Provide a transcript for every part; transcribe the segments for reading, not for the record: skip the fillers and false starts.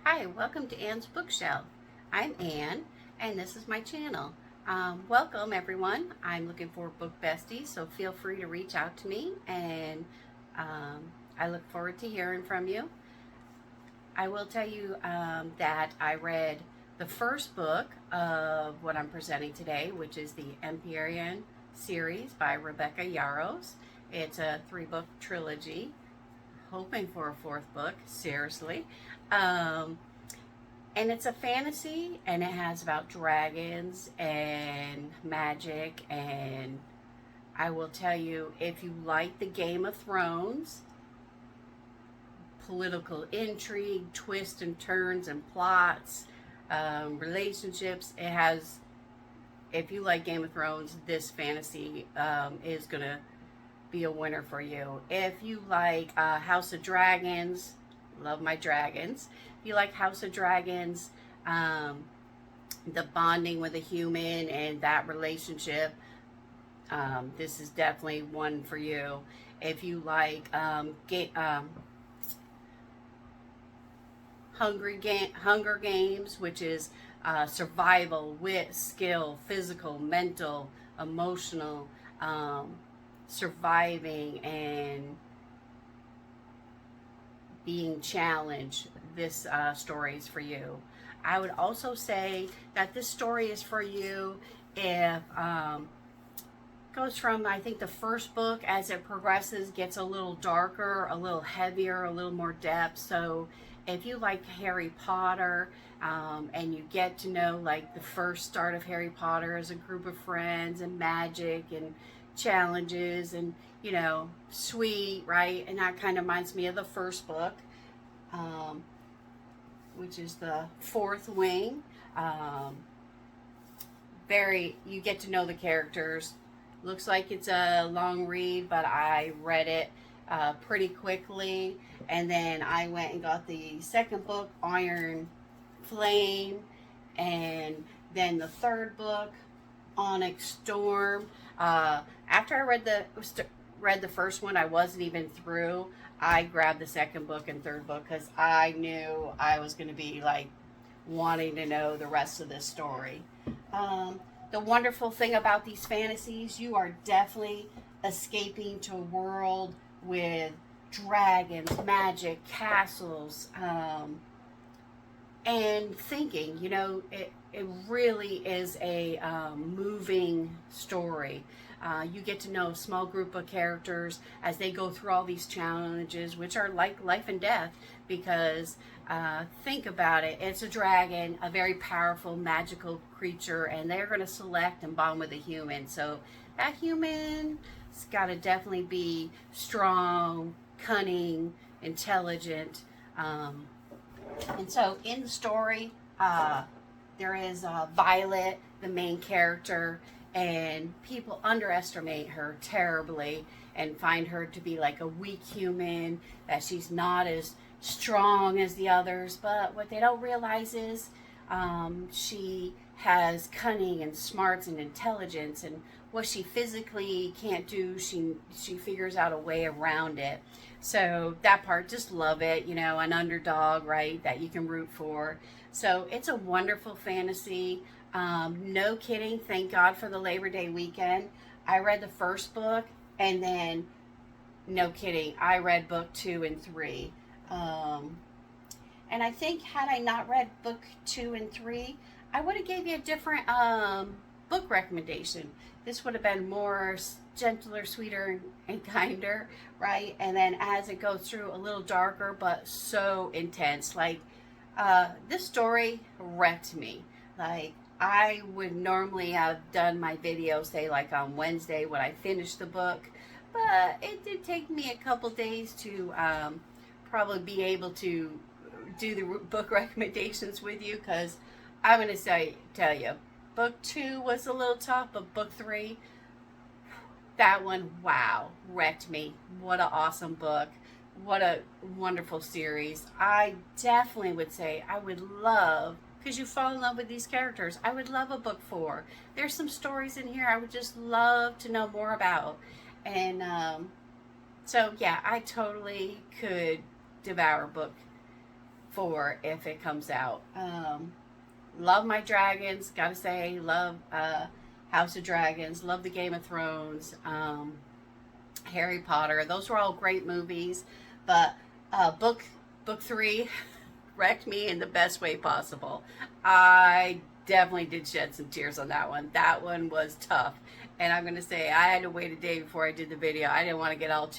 Hi, welcome to Anne's Bookshelf. I'm Anne, and this is my channel. Welcome, everyone. I'm looking for book besties, so feel free to reach out to me, and I look forward to hearing from you. I will tell you that I read the first book of what I'm presenting today, which is the Empyrean Series by Rebecca Yarros. It's a 3-book trilogy. Hoping for a 4th book, seriously. And it's a fantasy, and it has about dragons and magic, and I will tell you, if you like the Game of Thrones, political intrigue, twists and turns and plots, relationships, it has, if you like Game of Thrones, this fantasy is going to be a winner for you. If you like House of Dragons, love my dragons. If you like House of Dragons, the bonding with a human and that relationship, this is definitely one for you. If you like Hunger Games, which is survival, wit, skill, physical, mental, emotional, surviving and being challenged, this story is for you. I would also say that this story is for you if goes from, I think the first book, as it progresses, gets a little darker, a little heavier, a little more depth. So if you like Harry Potter, and you get to know like the first start of Harry Potter as a group of friends and magic and challenges and, you know, sweet, right? And that kind of reminds me of the first book, which is the 4th wing. You get to know the characters. Looks like it's a long read, but I read it pretty quickly. And then I went and got the second book, Iron Flame, and then the 3rd book, Onyx Storm. After I read the first one, I wasn't even through. I grabbed the 2nd book and 3rd book because I knew I was going to be like wanting to know the rest of this story. The wonderful thing about these fantasies, you are definitely escaping to a world with dragons, magic, castles, and thinking. You know, it really is a moving story. You get to know a small group of characters as they go through all these challenges, which are like life and death, because think about it, it's a dragon, a very powerful magical creature, and they're going to select and bond with a human. So that human's got to definitely be strong, cunning, intelligent. And so in the story, there is Violet, the main character, and people underestimate her terribly and find her to be like a weak human, that she's not as strong as the others. But what they don't realize is she has cunning and smarts and intelligence, and what she physically can't do, she figures out a way around it. So that part, just love it, you know, an underdog, right, that you can root for. So it's a wonderful fantasy. No kidding, thank God for the Labor Day weekend. I read the first book, and then, no kidding, I read book 2 and 3. And I think had I not read book 2 and 3, I would have gave you a different book recommendation. This would have been more gentler, sweeter, and kinder, right? And then as it goes through, a little darker, but so intense. Like, this story wrecked me. Like, I would normally have done my video, say, like on Wednesday when I finished the book, but it did take me a couple days to probably be able to do the book recommendations with you, because I'm going to tell you, book 2 was a little tough, but book 3, that one, wow, wrecked me. What an awesome book. What a wonderful series. I definitely would say I would love, because you fall in love with these characters, I would love a book 4. There's some stories in here I would just love to know more about. And so, yeah, I totally could devour book for if it comes out. Love my dragons, gotta say. Love House of Dragons. Love the Game of Thrones. Harry Potter. Those were all great movies. But book 3 wrecked me in the best way possible. I definitely did shed some tears on that one. That one was tough. And I'm going to say I had to wait a day before I did the video. I didn't want to get all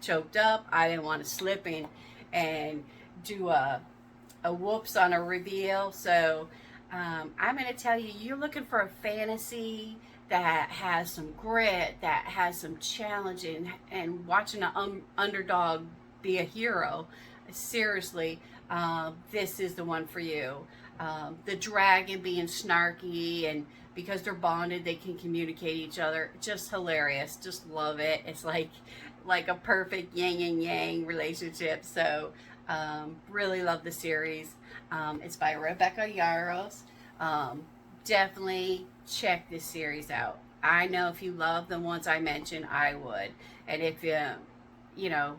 choked up. I didn't want to slip in and do a whoops on a reveal. So I'm going to tell you, you're looking for a fantasy that has some grit, that has some challenge, and watching an underdog be a hero. Seriously, this is the one for you. The dragon being snarky, and because they're bonded, they can communicate each other. Just hilarious. Just love it. It's like a perfect yin and yang relationship. So really love the series. It's by Rebecca Yarros. Definitely check this series out. I know if you love the ones I mentioned, I would. And if you know,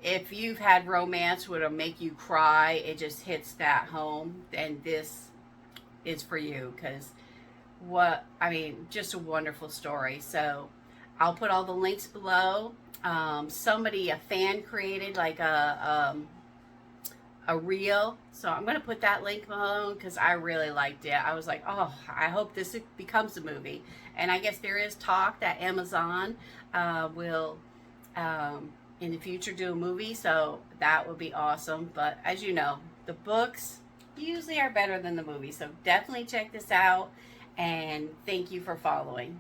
if you've had romance would make you cry, it just hits that home, then this is for you. Because just a wonderful story. So I'll put all the links below. A fan created like a reel, so I'm going to put that link below because I really liked it. I was like, oh, I hope this becomes a movie. And I guess there is talk that Amazon will in the future do a movie, so that would be awesome. But as you know, the books usually are better than the movie, so definitely check this out, and thank you for following.